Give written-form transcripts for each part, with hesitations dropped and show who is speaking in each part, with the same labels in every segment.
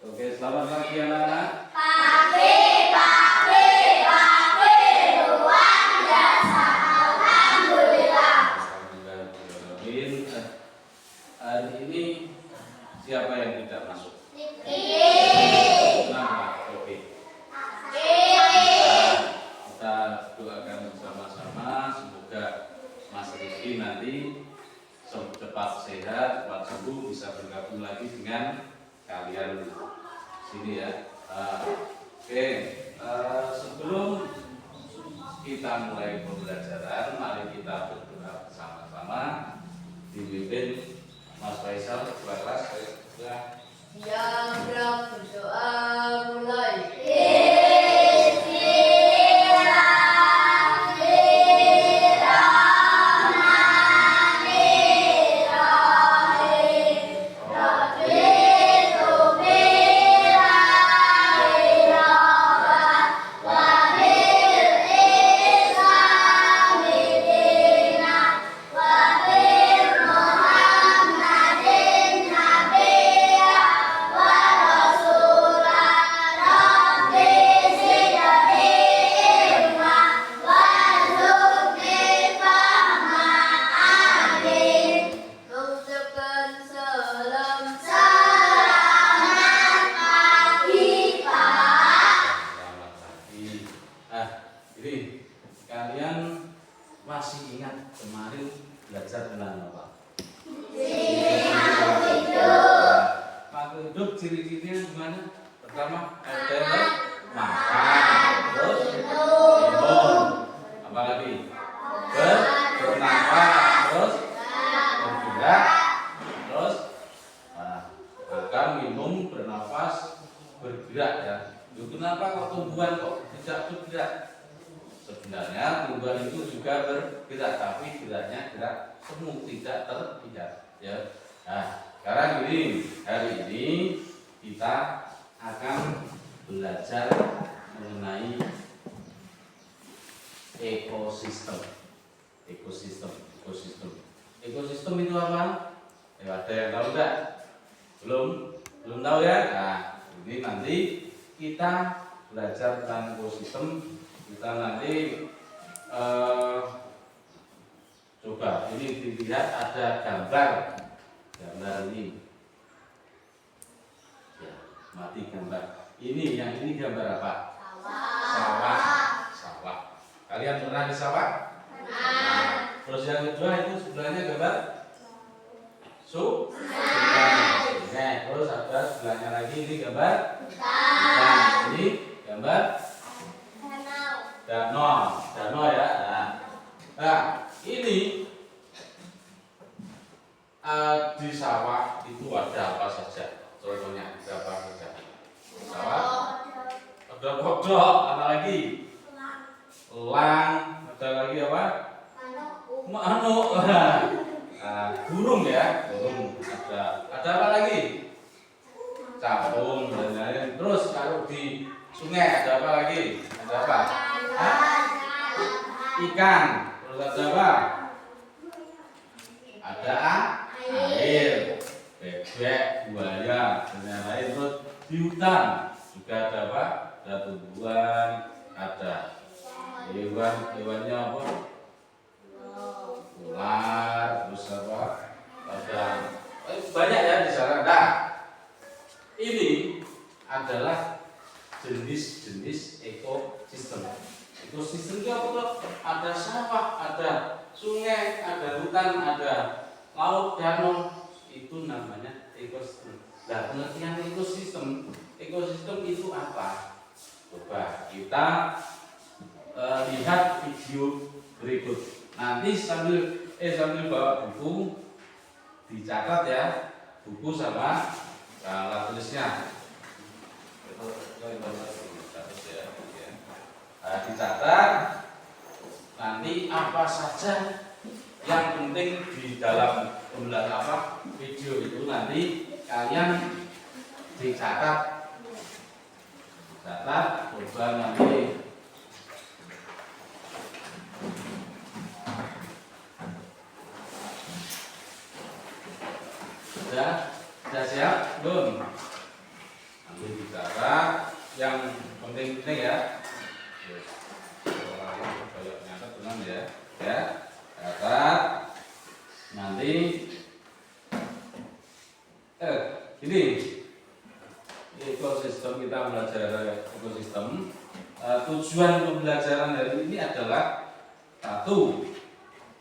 Speaker 1: Oke, selamat pagi anak-anak.
Speaker 2: Pagi, pagi, pagi, luar biasa, alhamdulillah.
Speaker 1: Alhamdulillah. Hari ini siapa yang tidak masuk? Kenapa? Oke. Kita doakan bersama-sama semoga Mas Rizky nanti cepat sehat, cepat sembuh, bisa bergabung lagi dengan kalian sini ya. Oke, sebelum kita mulai pembelajaran, mari kita berdoa bersama-sama dipimpin Mas Faisal ketua kelas.
Speaker 2: Yang berdoa mulai.
Speaker 1: Masih ingat kemarin belajar tentang apa? Makhluk hidup ciri-cirinya gimana? Pertama ada makan, terus minum, apa lagi? Bernafas, terus bergerak, terus makan, minum, bernafas, bergerak ya. Kenapa kok tumbuhan kok tidak bergerak? Sebenarnya tumbuhan itu juga bergerak, tapi geraknya gerak semu, tidak terpijak ya. Nah, sekarang ini hari ini kita akan belajar mengenai ekosistem. Ekosistem itu apa? Ada yang tahu enggak? Belum tahu ya? Nah, ini nanti kita belajar tentang ekosistem. Kita nanti coba ini dilihat ada gambar ini ya, mati gambar ini. Yang ini gambar apa? Sawah. Kalian pernah di sawah? Terus yang kedua itu sebelahnya gambar sungai. Terus ada sebelahnya lagi ini gambar ini gambar danau ya. Nah, ini di sawah itu ada apa saja? Contohnya ada apa saja? Sawah ada kodok, apa lagi? Elang, ada lagi apa? Manuk. Burung ya, burung. Ada apa lagi? Capung dan lain-lain. Terus kalau di sungai ada apa lagi? Ada apa? Ikan. Terus ada apa? Ada air, bebek, buaya dan lain-lain. Terus di hutan juga ada apa? Ada tumbuhan, ada hewannya apa? Ular, terus apa? Ada banyak ya di sana. Nah, ini adalah jenis-jenis ekosistem. Ekosistem itu apa tuh? Ada sawah, ada sungai, ada hutan, ada laut, danau. Itu namanya ekosistem. Nah, pengertian ekosistem itu apa? Coba kita lihat video berikut. Nanti sambil bawa buku dicatat ya, buku sama alat tulisnya. Dicatat nanti apa saja yang penting di dalam pembelajaran video itu nanti kalian dicatat, coba nanti sudah siap belum? Nanti bicara yang penting-penting ya. Kayak nyatet tenang ya. Ya. Catat. Nanti ini ekosistem, kita belajar ekosistem. Tujuan pembelajaran hari ini adalah satu,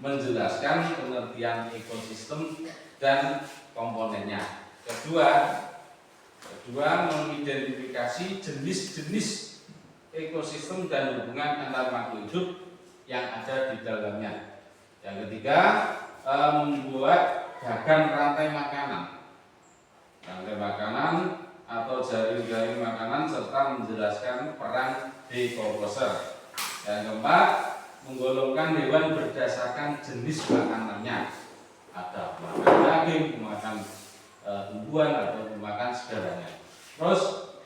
Speaker 1: menjelaskan pengertian ekosistem dan komponennya. Kedua, mengidentifikasi jenis-jenis ekosistem dan hubungan antar makhluk hidup yang ada di dalamnya. Yang ketiga, membuat gagan rantai makanan atau jaring-jaring makanan serta menjelaskan peran dekomposer. Yang keempat, menggolongkan hewan berdasarkan jenis makanannya. Ada pemakan daging, pemakan tumbuhan atau pemakan segalanya. Terus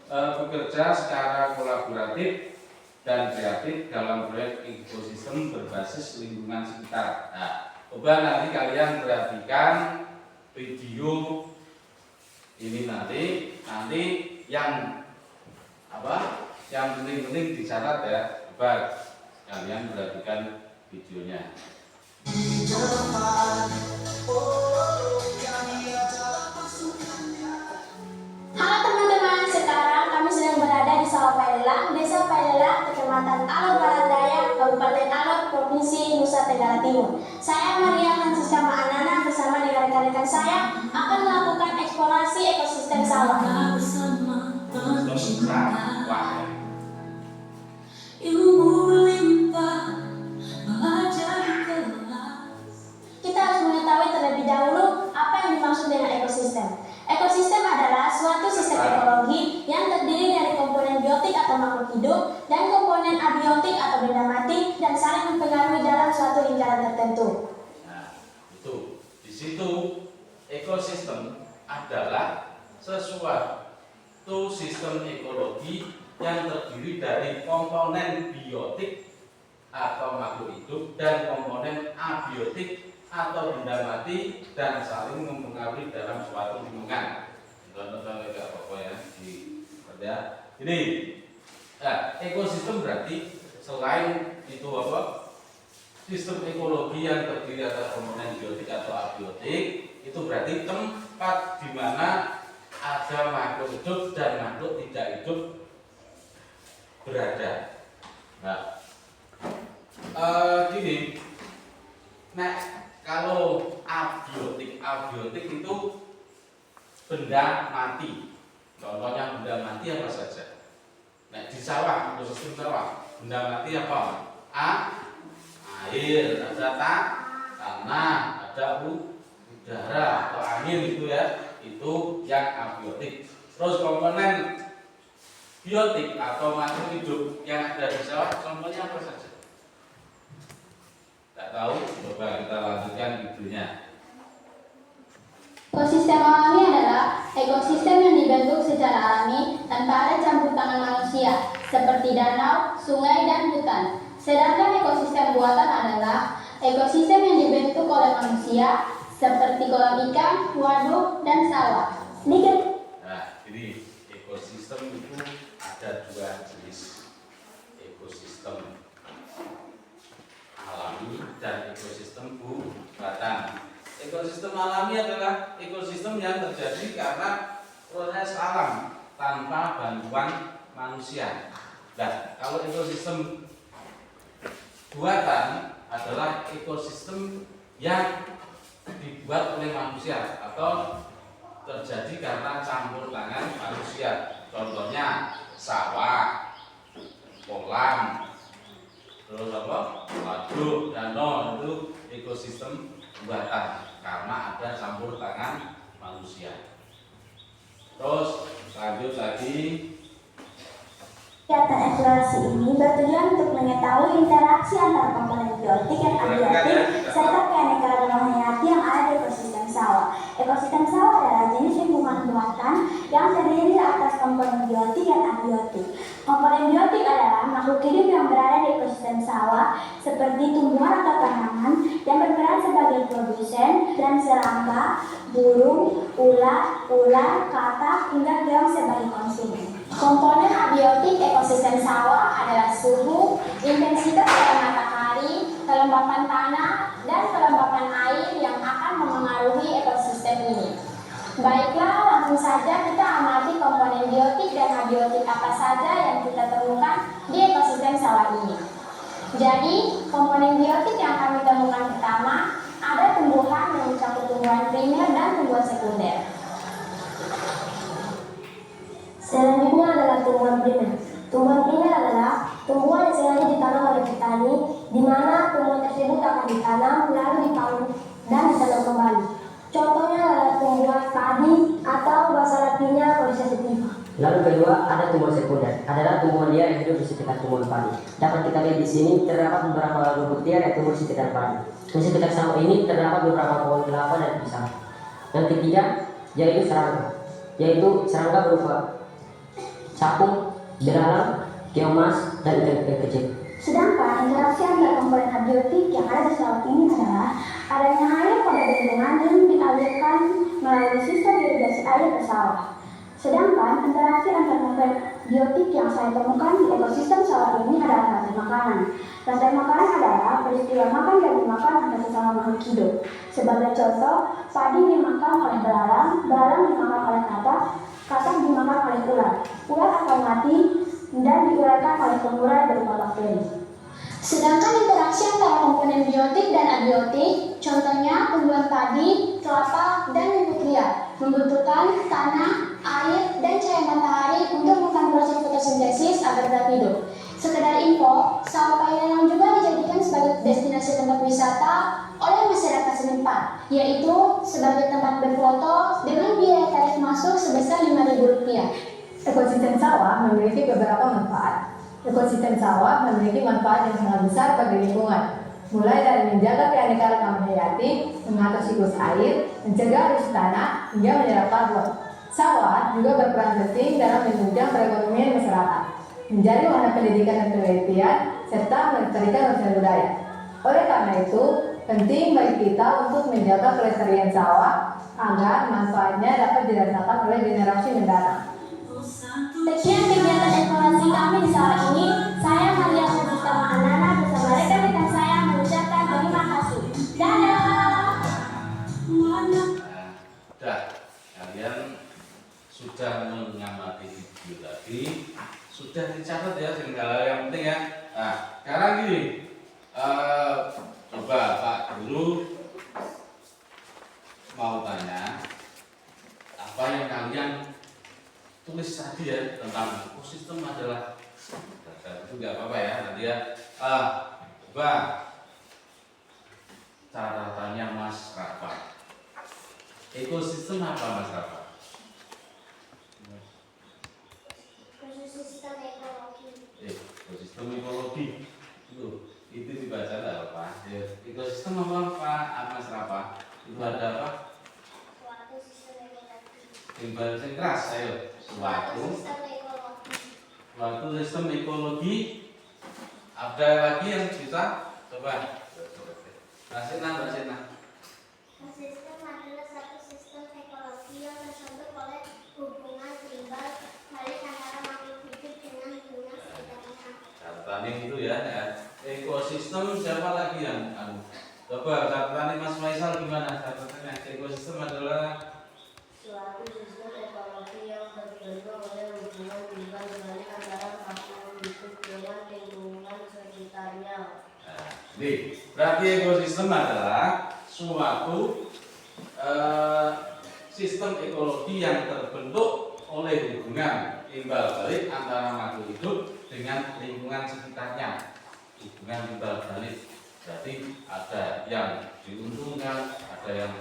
Speaker 1: bekerja secara kolaboratif dan kreatif dalam proyek ekosistem berbasis lingkungan sekitar. Nah, coba nanti kalian perhatikan video ini nanti yang yang penting-penting dicatat ya. Coba kalian perhatikan videonya.
Speaker 3: Halo teman-teman, sekarang kami sedang berada di Sawah Paidela, Desa Paidela, Kecamatan Alor Barat Daya, Kabupaten Alor, Provinsi Nusa Tenggara Timur. Saya Maria Francisca Ma'anana bersama dengan rekan-rekan saya akan melakukan eksplorasi ekosistem sawah. Kita harus mengetahui terlebih dahulu apa yang dimaksud dengan ekosistem. Ekosistem adalah suatu sistem ekologi yang terdiri dari komponen biotik atau makhluk hidup dan komponen abiotik atau benda mati dan saling mempengaruhi dalam suatu lingkaran tertentu.
Speaker 1: Nah, itu di situ ekosistem adalah sesuatu sistem ekologi yang terdiri dari komponen biotik atau makhluk hidup dan komponen abiotik atau benda mati dan saling mempengaruhi dalam suatu lingkungan. Contoh-contoh kayak apa ya ya. Ini ekosistem berarti selain itu sistem ekologi yang terdiri atas komponen biotik atau abiotik, itu berarti tempat di mana ada makhluk hidup dan makhluk tidak hidup berada. Nah, gini. Nah, kalau abiotik itu benda mati. Contohnya benda mati apa saja? Nah, di sawah, ekosistem sawah, benda mati apa? Air, ada tanah, ada udara atau angin itu ya. Itu yang abiotik. Terus komponen biotik atau makhluk hidup yang ada di sawah, contohnya apa saja? Tak tahu, coba kita lanjutkan videonya.
Speaker 3: Ekosistem alami adalah ekosistem yang dibentuk secara alami tanpa ada campur tangan manusia, seperti danau, sungai, dan hutan. Sedangkan ekosistem buatan adalah ekosistem yang dibentuk oleh manusia, seperti kolam ikan, waduk, dan sawah.
Speaker 1: Nah, ini ekosistem itu ada dua jenis. Ekosistem alami dan ekosistem buatan. Ekosistem alami adalah ekosistem yang terjadi karena proses alam tanpa bantuan manusia. Nah, kalau ekosistem buatan adalah ekosistem yang dibuat oleh manusia atau terjadi karena campur tangan manusia. Contohnya sawah, kolam, terus waduk, danau, itu ekosistem buatan karena ada campur tangan manusia. Terus lanjut lagi.
Speaker 3: Kegiatan eksplorasi ini bertujuan untuk mengetahui interaksi antara komponen biotik dan abiotik serta keanekaragaman hayati yang ada di ekosistem sawah. Ekosistem sawah adalah jenis lingkungan buatan yang terdiri atas komponen
Speaker 4: komponen biotik dan abiotik. Komponen biotik adalah makhluk hidup yang berada di ekosistem sawah seperti tumbuhan atau tanaman yang berperan sebagai produsen dan serangga, burung, ular, katak, hingga keong sebagai konsumen.
Speaker 3: Komponen abiotik ekosistem sawah adalah suhu, intensitas cahaya matahari, kelembapan tanah, dan kelembapan air yang akan memengaruhi ekosistem ini. Baiklah, langsung saja kita amati komponen biotik dan abiotik apa saja yang kita temukan di ekosistem sawah ini. Jadi, komponen biotik yang kami temukan pertama, ada tumbuhan yang mencakup tumbuhan primer dan tumbuhan sekunder.
Speaker 4: Selanjutnya adalah tumbuhan primer. Tumbuhan primer adalah tumbuhan yang sengaja ditanam oleh petani, di mana tumbuhan tersebut akan ditanam lalu dipanen dan ditanam kembali. Contohnya adalah tumbuhan padi atau bahasa latinnya Coricia sativa.
Speaker 5: Lalu kedua ada tumbuhan sekunder, adalah tumbuhan liar yang hidup di sekitar tumbuhan padi. Dapat kita lihat di sini terdapat beberapa rumput liar yang tumbuh di sekitar padi. Di sekitar sawah ini terdapat beberapa pohon kelapa dan pisang. Yang ketiga yaitu serangga berupa capung, belalang, keong mas, dan ikan kecil.
Speaker 4: Sedangkan interaksi antara komponen abiotik yang ada di sawah ini adalah adanya air pada bendungan yang dialirkan melalui sistem irigasi air ke sawah. Sedangkan interaksi antara komponen biotik yang saya temukan di ekosistem sawah ini adalah rantai makanan. Rantai makanan adalah peristiwa makan dan dimakan antara sesama makhluk hidup. Sebagai contoh, padi dimakan oleh belalang dimakan oleh katak dimakan oleh ular akan mati dan diuraikan oleh pengurai berupa bakteri.
Speaker 3: Sedangkan interaksi antara komponen biotik dan abiotik, contohnya tumbuhan padi, kelapa, dan rumput liar, membutuhkan tanah, air, dan cahaya matahari untuk melakukan proses fotosintesis agar dapat hidup. Sekedar info, sawah Payalang juga dijadikan sebagai destinasi tempat wisata oleh masyarakat setempat, yaitu sebagai tempat berfoto dengan biaya tarif masuk sebesar Rp5.000.
Speaker 6: Ekosistem sawah memiliki beberapa manfaat. Ekosistem sawah memiliki manfaat yang sangat besar bagi lingkungan, mulai dari menjaga keanekaragaman hayati, mengatur siklus air, mencegah erosi tanah, hingga menyerap karbon. Sawah juga berperan penting dalam menunjang perekonomian masyarakat, menjadi wadah pendidikan dan penelitian, serta melestarikan warisan budaya. Oleh karena itu, penting bagi kita untuk menjaga kelestarian sawah agar manfaatnya dapat dirasakan oleh generasi mendatang.
Speaker 4: Sekian kegiatan evaluasi kami di sawah ini. Saya Maria Pratama Anana bersama rekan-rekan saya mengucapkan terima kasih. Dadah.
Speaker 1: Dah, kalian sudah mengamati video tadi, sudah dicatat ya segala yang penting ya. Nah, sekarang gini, coba Pak Guru mau tanya apa yang kalian tulis tadi ya tentang ekosistem adalah itu nggak apa-apa ya nanti ya. Coba catatannya Mas Rafa. Ekosistem apa Mas Rafa?
Speaker 4: Ekosistem ekologi.
Speaker 1: Ekosistem ekologi itu dibaca nggak apa? Ekosistem apa Pak Mas Rafa? Itu ada apa?
Speaker 4: Suatu sistem ekologi.
Speaker 1: Timbal sing keras, ayo. Suatu sistem ekologi. Ada lagi yang bisa? Coba. Mbak Sina.
Speaker 4: Ekosistem adalah satu sistem ekologi yang terbentuk oleh hubungan timbal balik antara makhluk hidup dengan lingkungan sekitarnya.
Speaker 1: Catatan itu ya. Ekosistem siapa lagi yang? Coba catatan Mas Faisal gimana? Catatannya ekosistem adalah
Speaker 2: Suatu sistem ekologi yang terbentuk oleh hubungan timbal balik antara makhluk hidup dengan lingkungan sekitarnya.
Speaker 1: Jadi, berarti ekosistem adalah suatu sistem ekologi yang terbentuk oleh hubungan timbal balik antara makhluk hidup dengan lingkungan sekitarnya. Hubungan timbal balik. Berarti ada yang diuntungkan, ada yang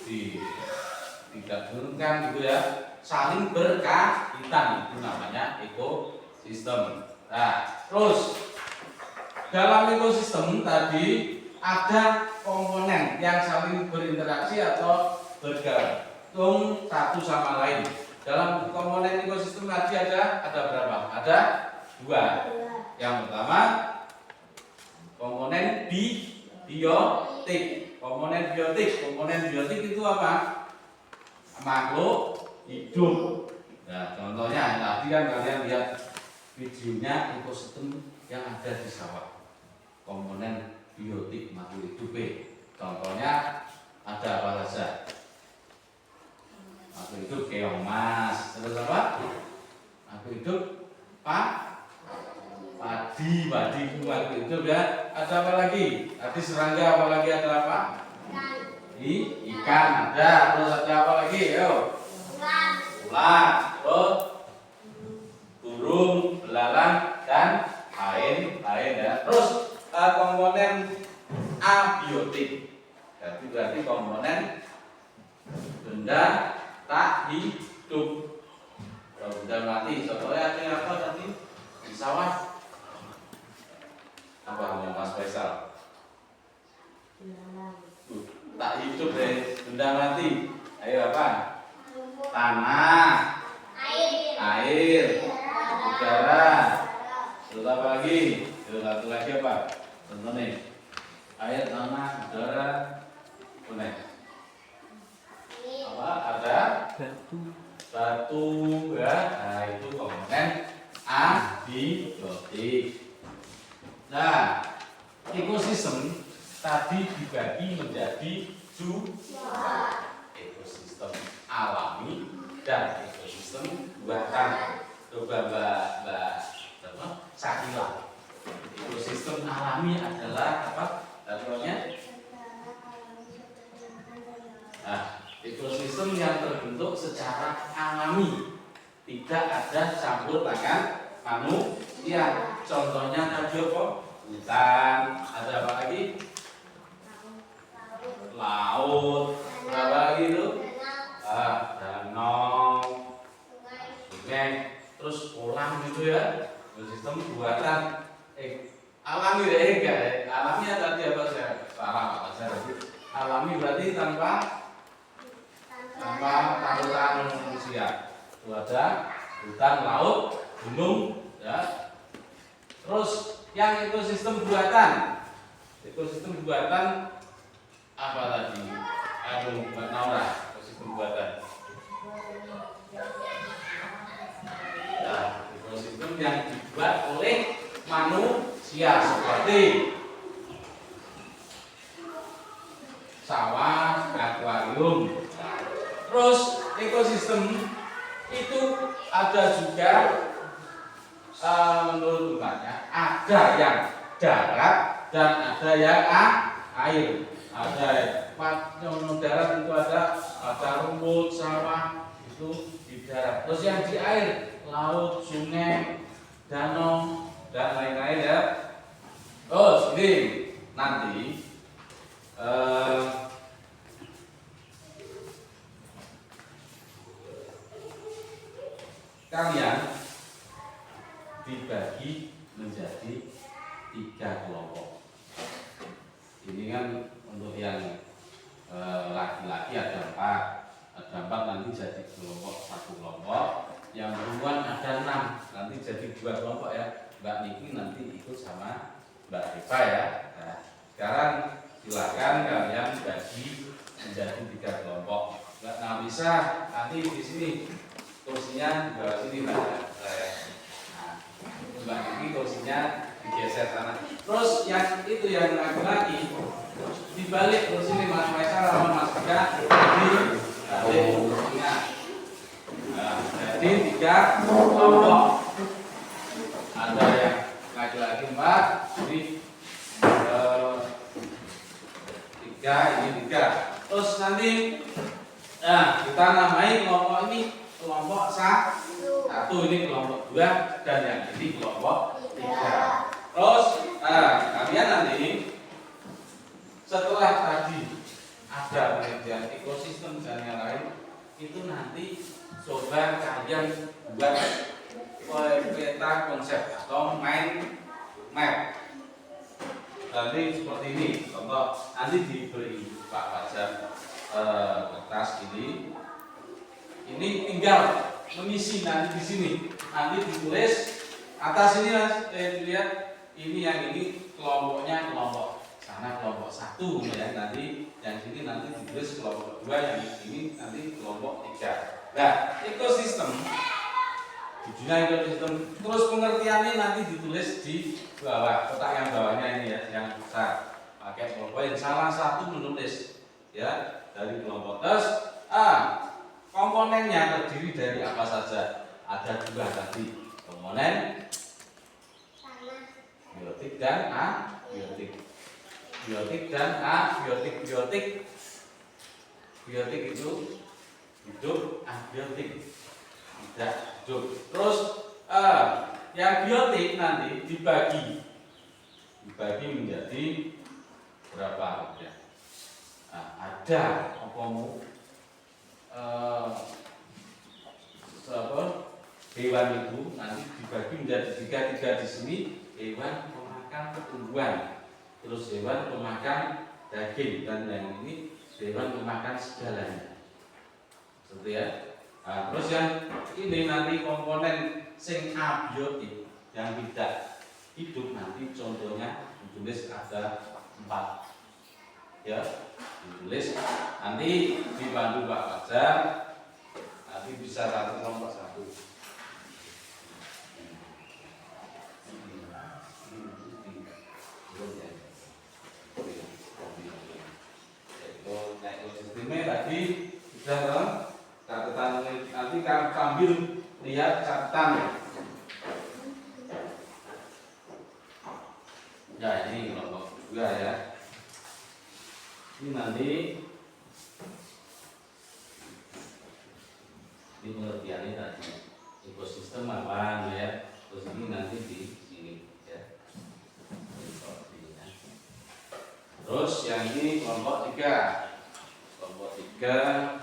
Speaker 1: tidak diuntungkan gitu ya. Saling berkaitan, itu namanya ekosistem. Nah, terus dalam ekosistem tadi ada komponen yang saling berinteraksi atau bergantung satu sama lain. Dalam komponen ekosistem tadi ada berapa? Ada 2. Yang pertama komponen biotik. Komponen biotik itu apa? Makhluk hidup. Nah, contohnya tadi kan kalian lihat videonya ekosistem yang ada di sawah. Komponen biotik makhluk hidup. Contohnya ada apa saja? Makhluk hidup keong mas. Terus apa? Makhluk hidup padi makhluk hidup ya. Ada apa lagi? Tadi serangga, apa lagi ada apa? Ikan ada. Terus ada apa lagi? Yo. Ulat. Terus burung, belalang dan lain ya. Terus komponen abiotik. Berarti komponen benda tak hidup. Kalau benda mati, contohnya ada apa tadi di sawah? Apa Mas Faisal? Tak hidup deh, benda mati. Ayo apa? Tanah, air, udara. Terus apa lagi? Terus satu lagi apa? Contoh nih, air, tanah, udara, boleh. Apa? Ada batu ya. Nah, itu komponen abiotik. Nah, ekosistem tadi dibagi menjadi 2. Ekosistem alami dan ekosistem buatan. Coba Mbak Sakila. Ekosistem alami adalah apa? Contohnya? Nah, ekosistem yang terbentuk secara alami, tidak ada campur tangan manusia. Contohnya tadi apa? Hutan. Ada apa lagi? Laut. Berapa lagi itu? Danau, sungai, terus kolam gitu ya. Ekosistem buatan. Alami deh enggak ya? Alami tadi apa saya? Salah apa saya? Alami berarti tanpa campur manusia. Itu ada hutan, laut, gunung, ya. Terus yang ekosistem buatan apa tadi? Mbak Naura, ekosistem buatan. Nah, ekosistem yang dibuat oleh manusia seperti sawah, akuarium. Terus ekosistem itu ada juga menurut Tuhannya ada yang darat dan ada yang air. Ada yang darat itu ada rumput, sawah itu di darat. Terus yang di air, laut, sungai, danau dan lain-lain ya. Terus ini nanti kalian dibagi menjadi 3 kelompok. Ini kan untuk yang laki-laki ada 4 nanti jadi satu kelompok. Yang perempuan ada 6 nanti jadi 2 kelompok ya. Mbak Niki nanti ikut sama Mbak Eva ya. Nah, sekarang silakan kalian bagi menjadi 3 kelompok. Nggak bisa nanti di sini kursinya di bawah sini Mbak. Nah, Mbak Niki kursinya digeser sana. Terus yang itu yang laki-laki dibalik kursi ini Mas Faisal sama Mas Ika dibalik kursinya. Nah, jadi 3 kelompok. Ada yang laki-laki 4, jadi 3 ini 3. Terus nanti kita namai kelompok ini kelompok 1, ini kelompok 2 dan yang ini kelompok 3. Terus kalian nanti setelah tadi ada penelitian ekosistem dan yang lain itu nanti coba kalian buat peta konsep atau mind map. Nanti seperti ini contoh, nanti diberi Pak Fajar kertas ini tinggal mengisi nanti di sini. Nanti ditulis atas ini Mas, dilihat ini yang ini kelompoknya kelompok sana kelompok 1 ya. Nanti yang sini nanti ditulis kelompok 2, yang ini nanti kelompok 3. Nah, ekosistem tujuannya ekosistem, terus pengertiannya nanti ditulis di bawah kotak yang bawahnya ini ya, yang besar. Pakai poin salah satu menulis ya dari kelompok. Terus komponennya terdiri dari apa saja? Ada 2 tadi, komponen biotik dan abiotik. Biotik dan abiotik. Biotik itu hidup, abiotik tidak hidup. Terus yang biotik nanti dibagi menjadi berapa ya? Ada hewan itu nanti dibagi menjadi 3 di sini, hewan pemakan tumbuhan, terus hewan pemakan daging, dan yang ini hewan pemakan segalanya. Seperti ya. Terus yang ini nanti komponen sing abiotik yang tidak hidup nanti contohnya ditulis ada 4 ya, ditulis nanti dibantu Pak Fajar, nanti bisa satu kelompok 1. Ekosistemnya tadi sudah catatan, nanti kamu sambil lihat catatan. Ya ini kelompok 2 ya. Ini nanti ini pengertiannya tadi ekosistem apa ya. Terus ini nanti di sini ya. Terus yang ini kelompok 3. Kelompok 3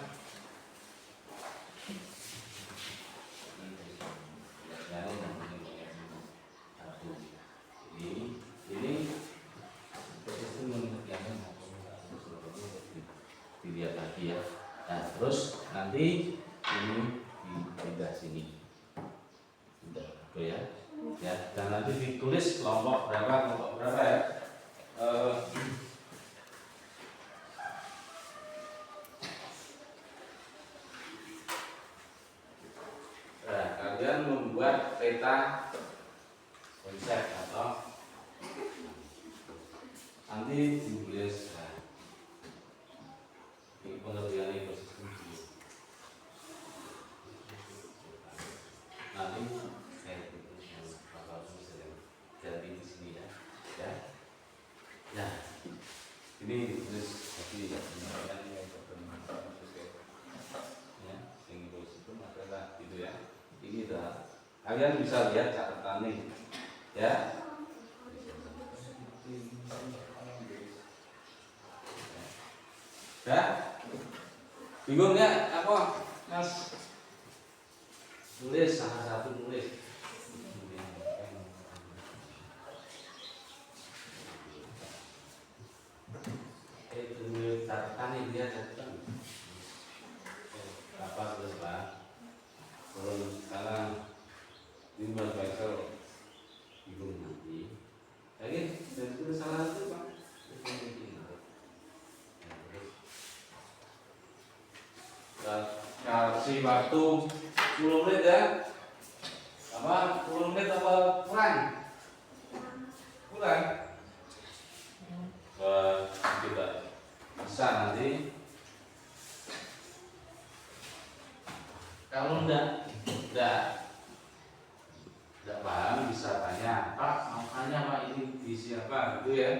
Speaker 1: dilihat lagi ya. Nah, terus nanti ini dipindah sini. Udah, ya. Ya, dan nanti ditulis kelompok berapa ya? Nah, kalian membuat peta konsep atau nanti ditulis pengertian ekosistem. Nanti jadi di sini ya. Ya, ini tulis tadi ya, yang ekosistem adalah gitu ya. Ini dah kalian bisa lihat catatan nih ya. Ya, bingung ya apa Mas? Tulis salah satu tulis. Itu catatan ini dia catatan. Apa terus Pak? Kalau sekarang limbah bakal bingung nanti. Lagi dan salah itu Pak. Kasih waktu 10 menit ya. Apa 10 menit apa kurang? Kurang. Kita bisa nanti. Kalau enggak paham bisa tanya, Pak, makanya Pak ini di siapa gitu ya.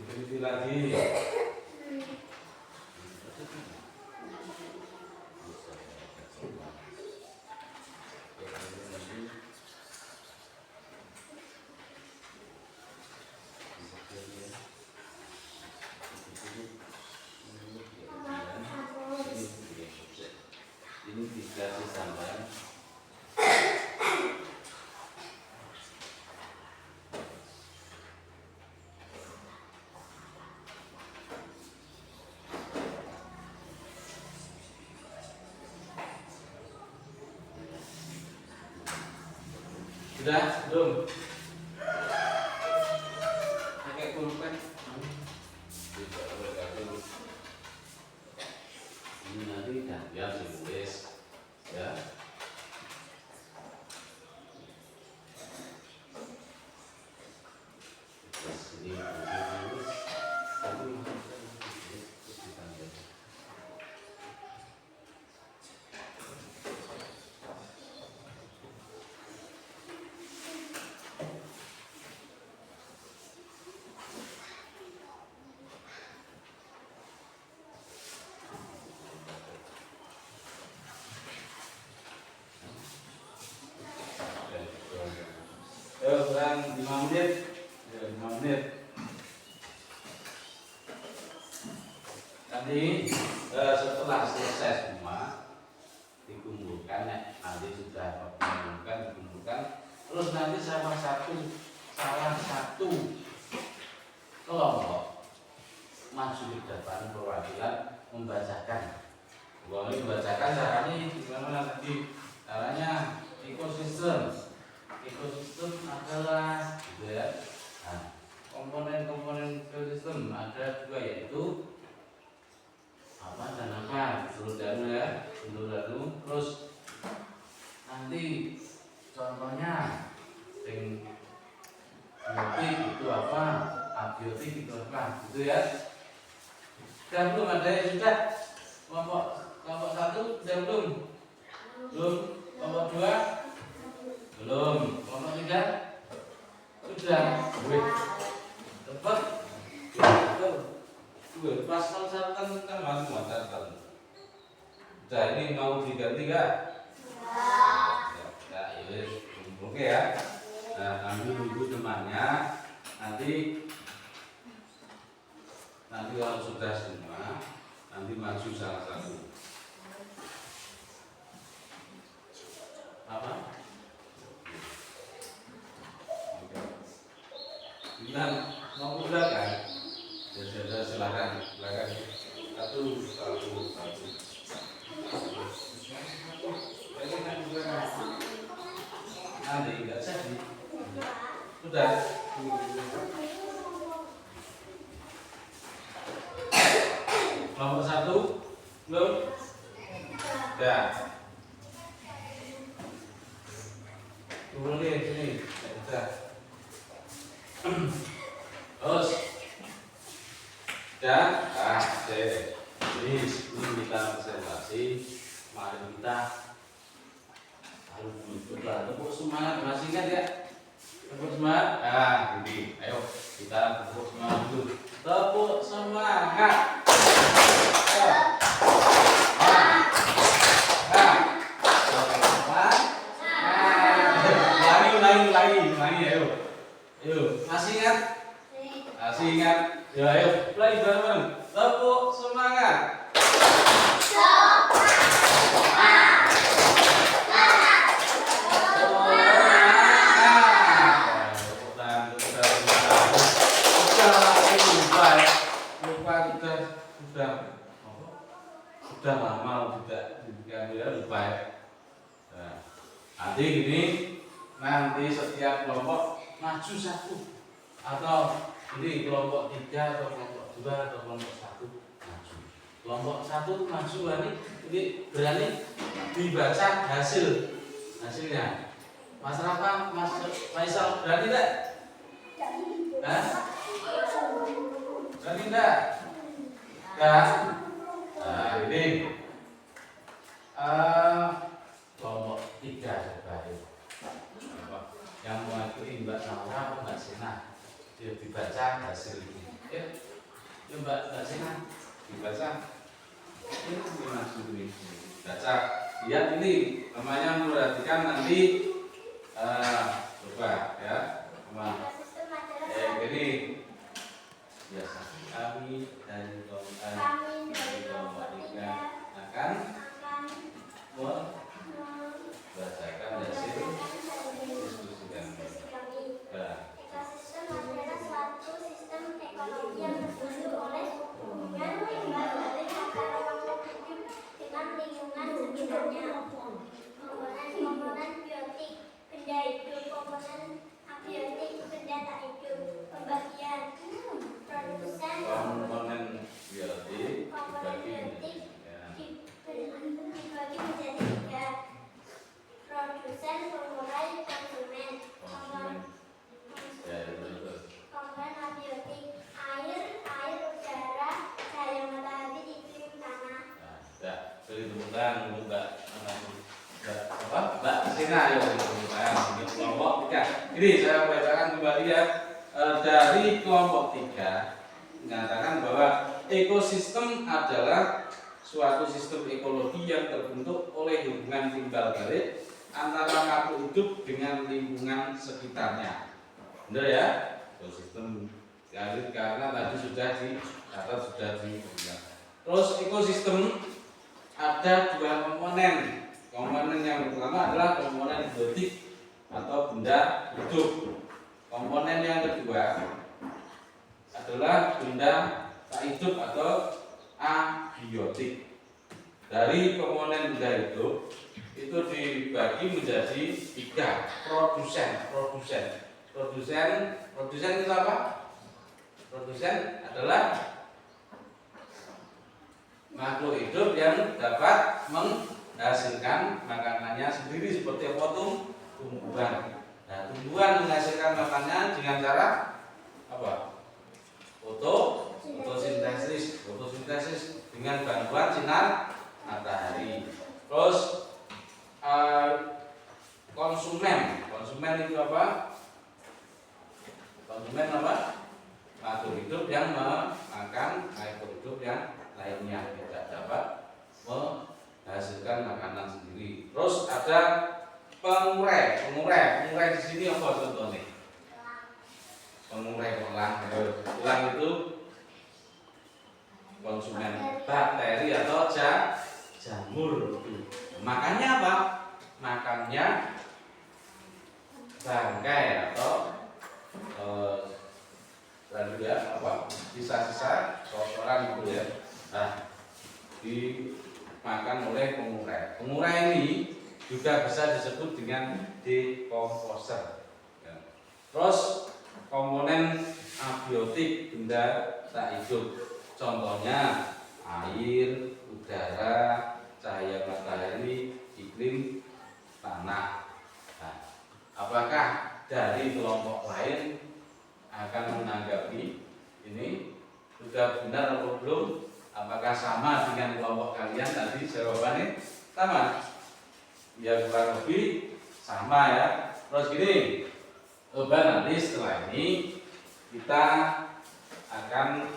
Speaker 1: Diteliti lagi. Ini dikasih sampai sudah belum pakai pulpen ini nanti gantian tulis ya. Terus ini tulis tapi kurang 5 menit. Ya, 5 menit. Nanti setelah selesai semua dikumpulkan ya. Nanti sudah dikumpulkan. Terus nanti salah satu kelompok maju di depan perwakilan membacakan. Ini membacakan caranya gimana tadi? Caranya ekosistem. Ekosistem adalah gitu ya. Nah, komponen-komponen ekosistem ada juga yaitu apa dan apa dulu ya dulu terus nanti contohnya biotik itu apa, abiotik itu apa gitu ya. Dan belum ada yang sudah kelompok 1 sudah belum kelompok 2 belum, kelompok 3 sudah. Cepat. Pasal catatan kan semua catatan. Sudah ini mau diganti enggak? Ya, oke ya. Nah, ambil dulu temannya. Nanti kalau sudah semua, nanti maju salah satu. Apa? Bilang mau udah kan? Ya silakan. Satu. Nanti enggak jadi. Sudah. Kelompok 1 belum? Sudah. Turun nih sini. Sudah. Terus dan ini sebelum kita presentasi, mari kita tepuk semangat, masih ingat ya? Tepuk semangat. Ini, ayo kita tepuk semangat dulu. Tepuk semangat. Ayo. Ulangi, ayo. Masih ingat? Masih ingat? Ya, ayo, mulai bareng. Tepuk semangat. Sudah lama tidak lupa ya. Nah, nanti gini, nanti setiap kelompok maju satu atau ini kelompok 3 atau kelompok 2 atau kelompok 1 maju. Kelompok 1 maju ini berani dibaca hasilnya. Mas Rafa, Mas Faisal berani tidak? Berani tidak? Nah, ini kelompok 3 coba yang mewakili Mbak Naura atau Mbak Sena. Ya dibaca hasil ini. Ya, ya Mbak Sina dibaca. Ini dimaksud ini. Baca. Lihat ini namanya memperhatikan nanti coba ya.
Speaker 2: Ekosistem adalah
Speaker 1: Gini biasa kami dari kelompok tiga akan membacakan hasil diskusikan.
Speaker 2: ekosistem adalah suatu sistem ekologi yang terbentuk oleh hubungan timbal balik antara makhluk hidup dengan lingkungan sekitarnya. Komponen biotik, benda hidup, komponen abiotik, benda tak hidup. Pembagian produsen
Speaker 1: Komponen biotik
Speaker 2: dibagi menjadi tiga. Produsen, pengurai, konsumen.
Speaker 1: Ya betul.
Speaker 2: Komponen abiotik, air, udara, cahaya matahari, iklim, tanah.
Speaker 1: Ya, beri tepuk tangan untuk Mbak Sina ya, tepuk tangan untuk kelompok 3. Ini saya bacakan kembali ya. Dari kelompok 3 menyatakan bahwa ekosistem adalah suatu sistem ekologi yang terbentuk oleh hubungan timbal balik antara makhluk hidup dengan lingkungan sekitarnya. Benar ya? Ekosistem karena tadi sudah dicatat, sudah dibilang. Terus ekosistem ada 2 komponen. Komponen yang pertama adalah komponen biotik atau benda hidup. Komponen yang kedua adalah benda tak hidup atau abiotik. Dari komponen benda hidup itu dibagi menjadi 3. Produsen itu apa? Produsen adalah makhluk hidup yang dapat menghasilkan makanannya sendiri seperti apa? Tumbuhan. Nah, tumbuhan menghasilkan makanannya dengan cara apa? Fotosintesis dengan bantuan sinar matahari. Terus konsumen itu apa? Konsumen apa? Makhluk hidup yang memakan makhluk hidup yang lainnya tidak dapat menghasilkan makanan sendiri. Terus ada pengurai di sini apa contohnya? Pengurai elang itu konsumen bakteri atau jamur. Makannya apa? Makannya bangkai atau lalu ya apa? Sisa-sisa kotoran itu ya. Nah, dimakan oleh pengurai. Pengurai ini juga bisa disebut dengan dekomposer. Terus komponen abiotik benda tak hidup, contohnya air, udara, cahaya matahari, iklim, tanah. Nah, apakah dari kelompok lain akan menanggapi ini sudah benar atau belum? Apakah sama dengan kelompok kalian tadi? Jawabannya sama. Ya kurang lebih sama ya. Terus gini, coba nanti setelah ini kita akan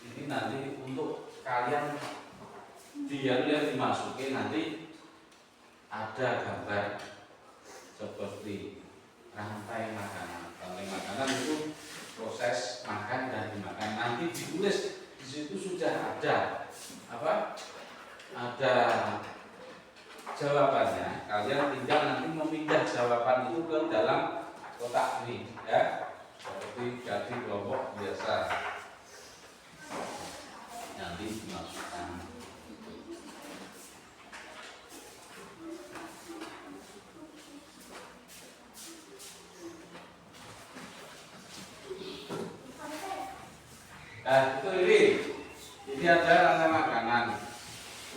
Speaker 1: ini nanti untuk kalian dia dimasukin nanti ada gambar seperti rantai makanan. Rantai makanan itu proses makan dan dimakan. Nanti ditulis di situ sudah ada apa? Ada jawabannya. Kalian tinggal nanti memindah jawaban itu ke dalam kotak ini, ya. Seperti jadi kelompok biasa. Nanti dimasukkan. Nah, itu ini ada rantai makanan.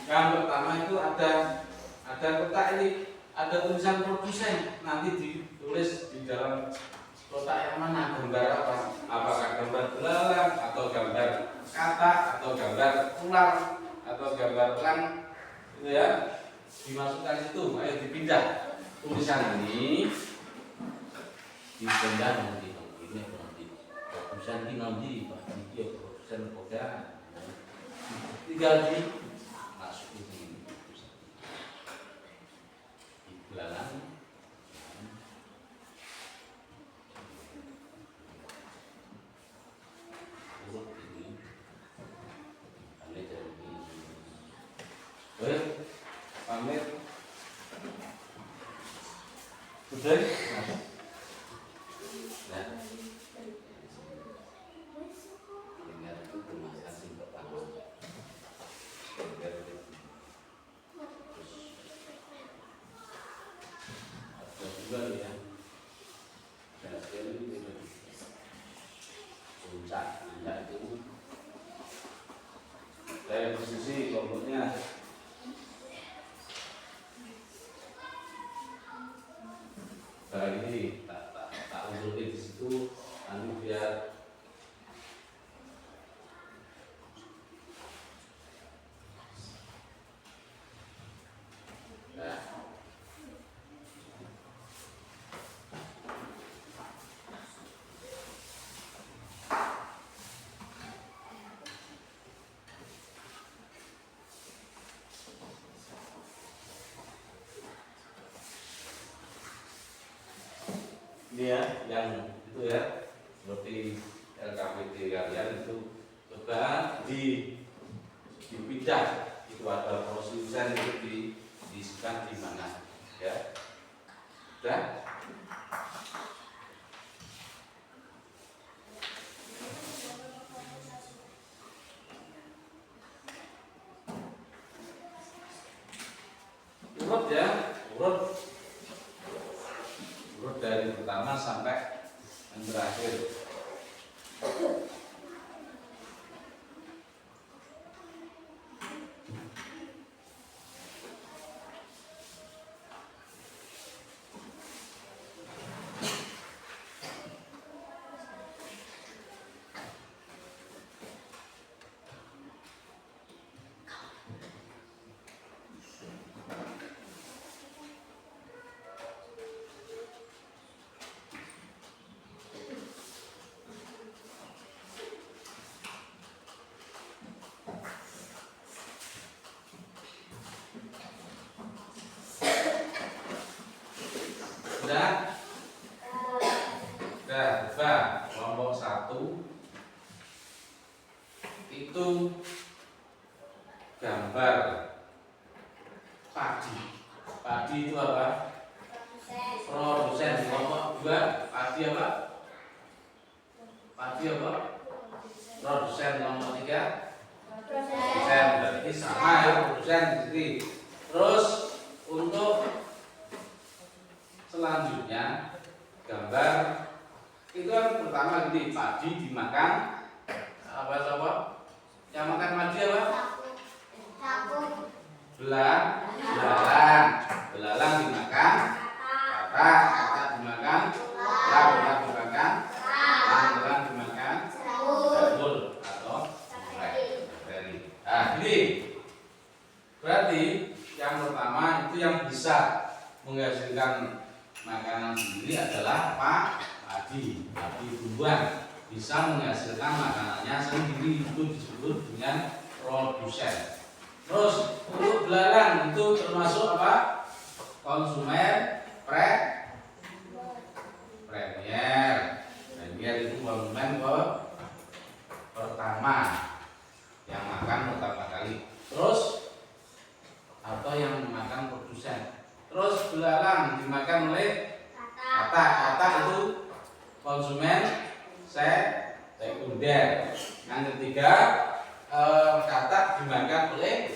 Speaker 1: Yang pertama itu ada kotak ini, ada tulisan produsen. Nanti ditulis di dalam kotak yang mana, gambar apa? Apakah gambar belalang atau gambar katak atau gambar ular atau gambar elang, itu ya. dimasukkan situ, ayo dipindah tulisan ini dipindah nanti produsen ini nanti produsen program tinggal dimasukin ini di belakang urut ini aneh jadi ini pamit udah nah tinggal itu pemasaran pertama ada juga ya puncak itu dari posisi kelompoknya ini tak unjukin di situ nanti biar nah. Ini ya, yang itu ya, seperti LKPD kalian itu coba dipindah, itu ada proses itu diisikan di mana, ya, sudah. Urut ya, urut dari pertama sampai yang terakhir. Sudah? Coba kelompok 1 itu gambar padi. Padi itu apa? Produsen. Kelompok 2 padi apa? Padi apa? Produsen. Kelompok 3 produsen. Berarti sama ya, produsen di sini. Terus untuk selanjutnya gambar itu kan pertama gini, padi dimakan apa coba? Yang makan padi apa? Belalang dimakan katak dimakan ular dimakan dimakan jamur atau beri. Nah ini berarti yang pertama itu yang bisa menghasilkan makanan sendiri adalah padi tumbuhan bisa menghasilkan makanannya sendiri, itu disebut dengan produsen. Terus untuk belalang itu termasuk apa? Konsumen premier itu konsumen pertama yang makan pertama kali. Terus atau yang makan produsen. Terus belalang dimakan oleh katak itu konsumen sekunder. Yang ketiga katak dimakan oleh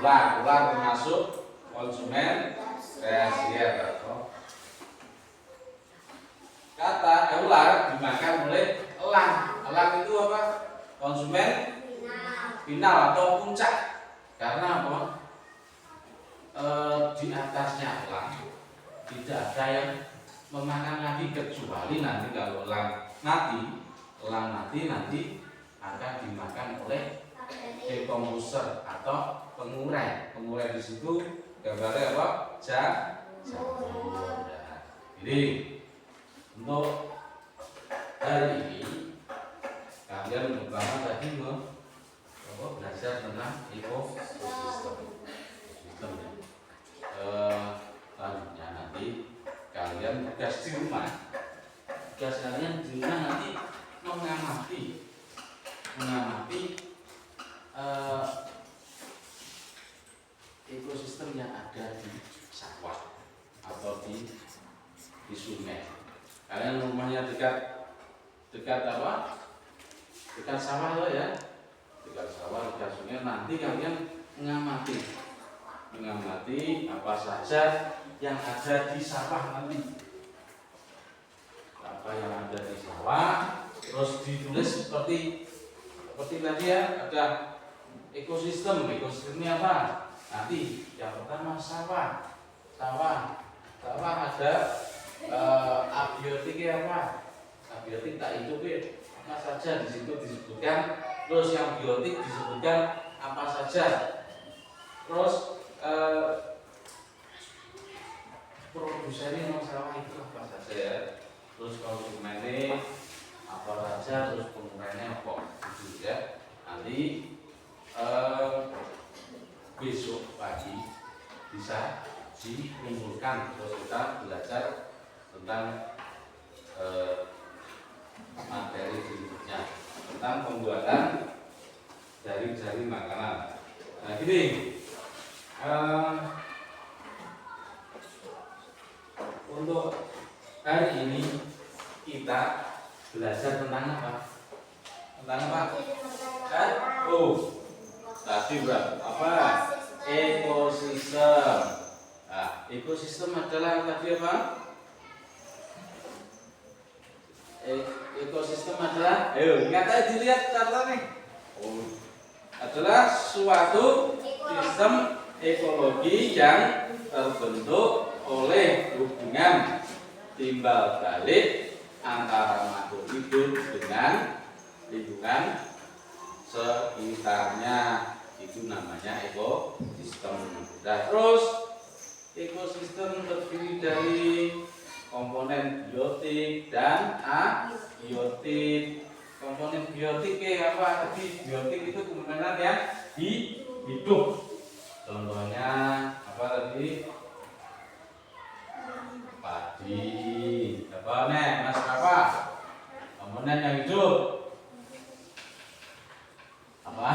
Speaker 1: ular termasuk konsumen tersier atau ular dimakan oleh elang itu apa? Konsumen final atau puncak. Karena apa? Di atasnya elang tidak ada yang memakan lagi kecuali nanti kalau elang mati nanti akan dimakan oleh decomposer atau pengurai. Pengurai di situ gambarnya apa? Jamur. Nah, jadi untuk hari ini kalian pertama tadi belajar tentang ekosistem. Selanjutnya nanti kalian tugas di rumah. Tugas kalian di rumah nanti mengamati ekosistem yang ada di sawah atau di sungai. Kalian rumahnya dekat apa? Dekat sawah loh ya. Dekat sawah, dekat sungai. Nanti kalian mengamati apa saja yang ada di sawah nanti. Apa yang ada di sawah, terus ditulis seperti tadi ya, ada ekosistemnya apa? Nanti yang pertama sawah ada abiotiknya apa? Abiotik tak hidupin apa saja di situ disebutkan. Terus yang biotik disebutkan apa saja. Terus produsennya sawah itu apa saja ya. Terus konsumennya apa saja, terus pengurainya apa gitu ya. Nanti besok pagi bisa dikumpulkan, terus kita belajar tentang materi berikutnya tentang pembuatan jari-jari makanan. Nah gini, untuk hari ini kita belajar tentang apa? Tadi apa? Ekosistem. Nah, ekosistem adalah tadi apa? Ekosistem adalah, ayo ingat aja, dilihat catatannya. Adalah suatu sistem ekologi yang terbentuk oleh hubungan timbal balik antara makhluk hidup dengan lingkungan sekitarnya. Itu namanya ekosistem. Nah, terus ekosistem terdiri dari komponen biotik dan abiotik. Komponen biotik kayak apa tadi? Biotik itu komponen yang hidup. Contohnya apa tadi? Padi. Apa nih, Mas? Apa? Komponen yang hidup. Apa?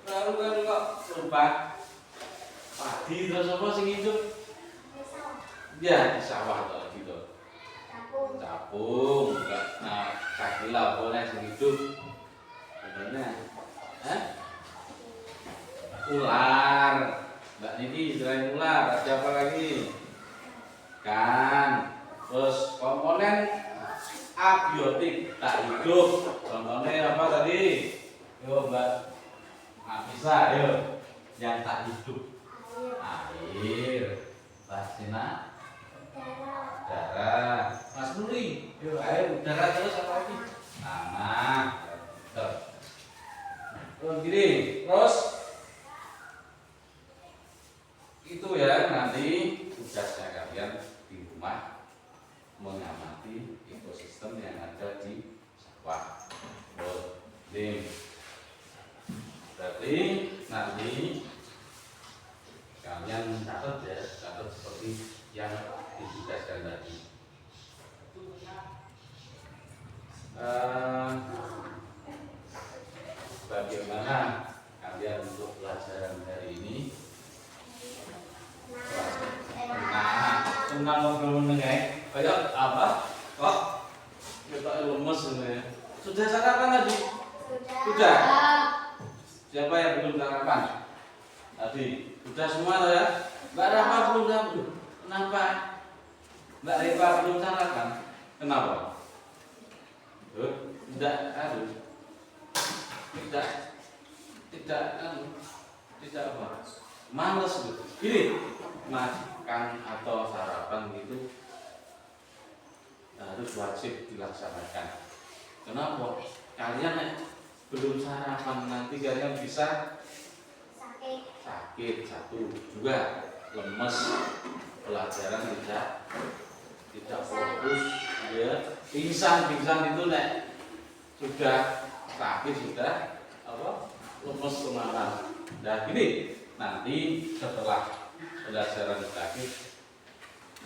Speaker 1: Lalu kok lupa. Padi terus apa sing hidup? Ya, di sawah kalau gitu. Capung, enggak. Nah, sakila boleh sing hidup. Sebenarnya, ular. Mbak Niki selain ular, ada apa lagi? Kan. Terus komponen abiotik tak hidup. Contohnya apa tadi? Yo Mbak. Nah, bisa, yo. Yang tak hidup. Air. Mbak Sina. Darah. Mas Nuri, yuk air, udara, terus apa lagi? Tanah. Terus gini, terus itu ya nanti tugasnya kalian di rumah mengamati ekosistem yang ada di sawah. Berarti nanti kalian catat ya, catat seperti yang ditugaskan tadi. Bagaimana kalian untuk pelajaran hari ini? Tentang ngobrol mengenai kayak apa? Kok kita lemes sebenarnya. Sudah sarapan tadi? Sudah. Siapa yang belum sarapan? Tadi sudah semua ya? Mbak Rafa belum sarapan. Kenapa? Mbak Rafa belum sarapan. Kenapa? Tidak apa? Males gitu. Gini, makan atau sarapan gitu harus wajib dilaksanakan. Kenapa? Kalian belum sarapan nanti kalian bisa sakit satu, juga lemes, pelajaran tidak fokus, ya. Pingsan itu nek sudah sakit, sudah lemes kemana. Nah gini, nanti setelah pelajaran sakit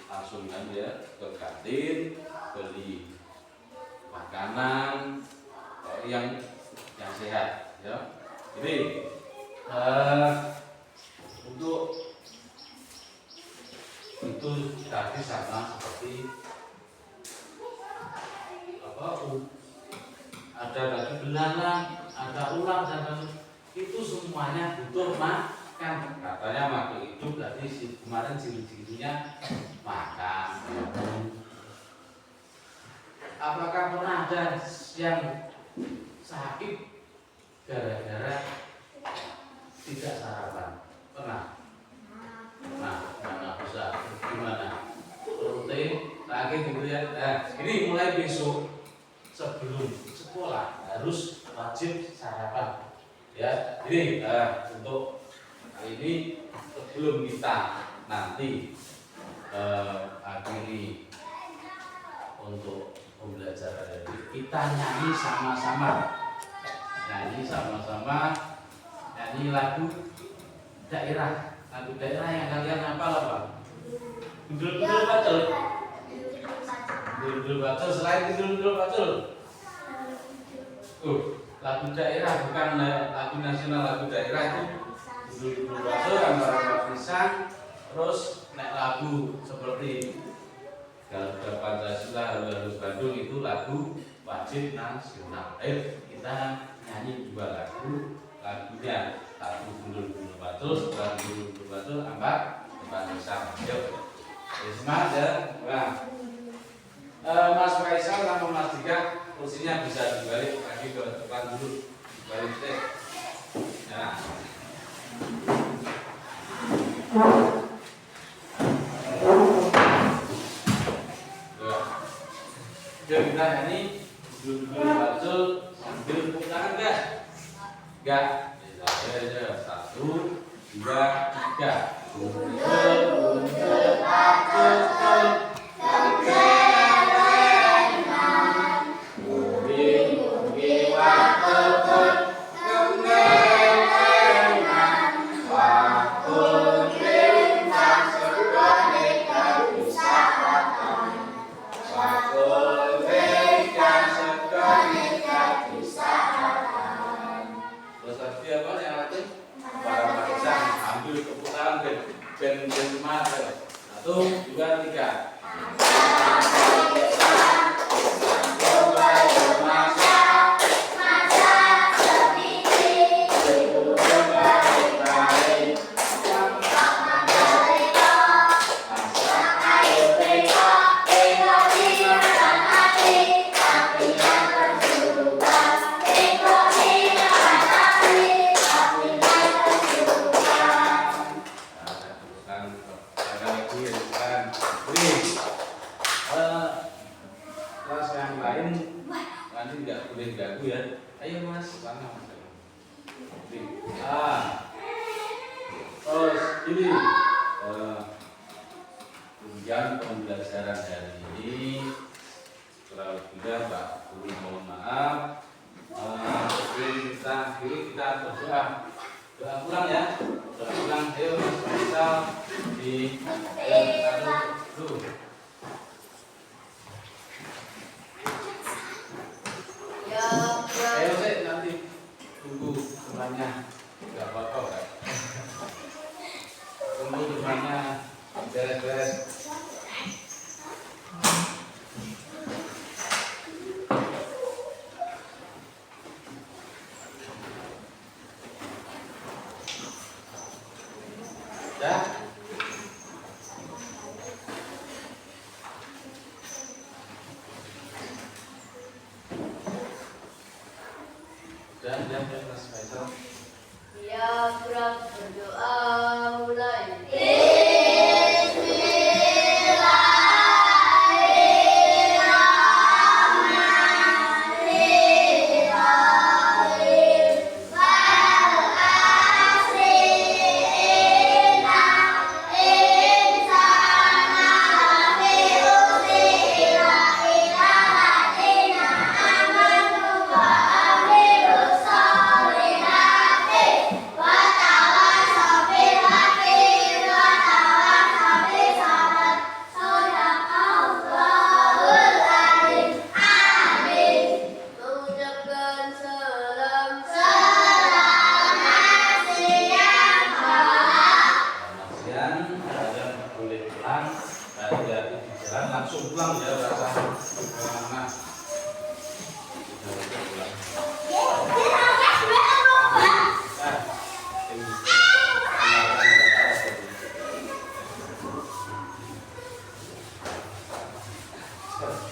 Speaker 1: langsung kan ya ke kantin beli makanan yang sehat, ya. Jadi untuk itu tadi sama seperti ada baju belalang, ada ular dan itu semuanya butuh makan. Katanya makhluk hidup berarti kemarin ciri-cirinya makan. Apakah pernah ada yang sakit gara-gara tidak sarapan? Pernah? Nah, mana bisa? Gimana? Protein, sakit gitu ya. Nah, ini mulai besok sebelum sekolah harus wajib sarapan. Ya, jadi untuk hari ini sebelum kita nanti akhiri untuk pembelajaran ini, kita nyanyi sama-sama, nyanyi lagu daerah yang kalian hafal apa? Gundul-gundul pacul. Gundul pacul, selain gundul pacul. Lagu daerah bukan lagu nasional, lagu daerah itu gundul pacul, antara Pisang, terus nek lagu seperti Garuda Pancasila, Halu Bandung itu lagu wajib nasional. Kita nyanyi dua lagunya, satu gundul pacul, dua gundul pacul, ambar Pisang. Yuk, semangat ya. Nah, Mas Faisal sama Mas Dika kursinya bisa dibalik lagi ke depan dulu, balik deh. Nah. Yuk kita nyanyi gundul pacul sambil tepuk tangan enggak? Satu, dua, tiga. Gundul pacul satu, dua, tiga. Kelas yang lain nanti tidak boleh ganggu ya. Ayo Mas, sana Mas. Terus ini ujian pembelajaran hari ini kalau tidak Pak Guru mohon maaf. Kita berdoa pulang ya. Doa pulang. Ayo Mas Faisal di dulu. Ayo sih nanti tunggu semuanya, nggak apa-apa kan? Tunggu semuanya beres-beres. Ya. Dan Mas Faisal.
Speaker 7: Ya, berdoa mulai.
Speaker 1: kalian boleh pulang. Hati-hati di jalan, langsung pulang ya, rasa enak. Pulang.